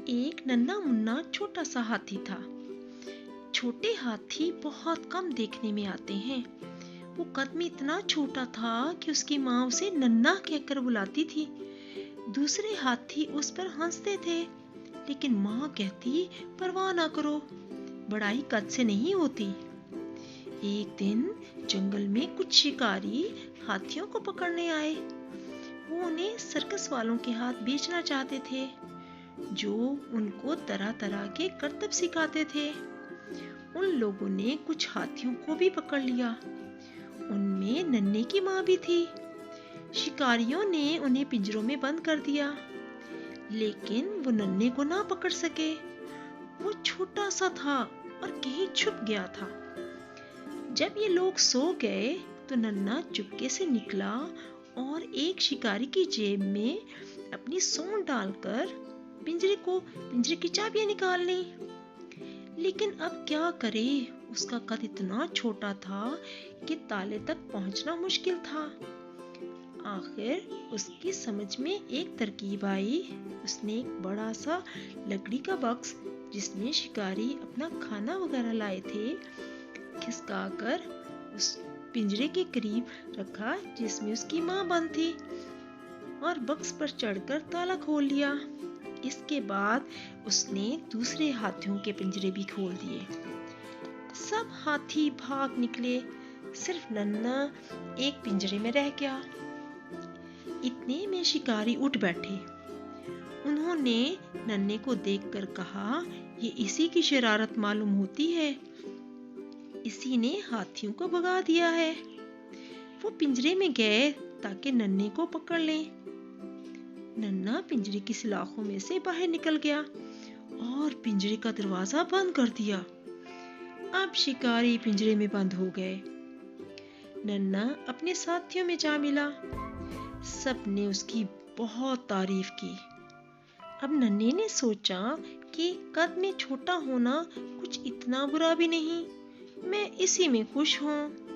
एक नन्हा मुन्ना छोटा सा हाथी था। छोटे हाथी बहुत कम देखने में आते हैं। वो कद में इतना छोटा था कि उसकी माँ उसे नन्हा कहकर बुलाती थी। दूसरे हाथी उस पर हंसते थे, लेकिन माँ कहती, परवाह ना करो, बड़ाई कद से नहीं होती। एक दिन जंगल में कुछ शिकारी हाथियों को पकड़ने आए। वो उन्हें सर्कस वालों के हाथ बेचना चाहते थे, जो उनको तरह तरह के करतब सिखाते थे। उन लोगों ने कुछ हाथियों को भी पकड़ लिया। उनमें नन्हे की माँ भी थी। शिकारियों ने उन्हें पिंजरों में बंद कर दिया, लेकिन वो नन्हे को ना पकड़ सके। वो छोटा सा था और कहीं छुप गया था। जब ये लोग सो गए तो नन्हा चुपके से निकला और एक शिकारी की जेब में अपनी सूंड डालकर पिंजरे की चाबियां निकाल ली। लेकिन अब क्या करे, उसका कद इतना छोटा था कि ताले तक पहुंचना मुश्किल था। आखिर उसकी समझ में एक तरकीब आई। उसने एक बड़ा सा लकड़ी का बक्स, जिसमें शिकारी अपना खाना वगैरह लाए थे, खिसकाकर उस पिंजरे के करीब रखा जिसमें उसकी माँ बंद थी, और बक्स पर चढ़कर ताला खोल लिया। इसके बाद उसने दूसरे हाथियों के पिंजरे भी खोल दिए। सब हाथी भाग निकले, सिर्फ नन्हा एक पिंजरे में रह गया। इतने में शिकारी उठ बैठे। उन्होंने नन्हे को देखकर कहा, ये इसी की शरारत मालूम होती है, इसी ने हाथियों को भगा दिया है। वो पिंजरे में गए ताकि नन्हे को पकड़ लें। नन्हा पिंजरे की सलाखों में से बाहर निकल गया और पिंजरे का दरवाजा बंद कर दिया। अब शिकारी पिंजरे में बंद हो गए। नन्हा अपने साथियों में जा मिला। सब ने उसकी बहुत तारीफ की। अब नन्हे ने सोचा कि कद में छोटा होना कुछ इतना बुरा भी नहीं, मैं इसी में खुश हूँ।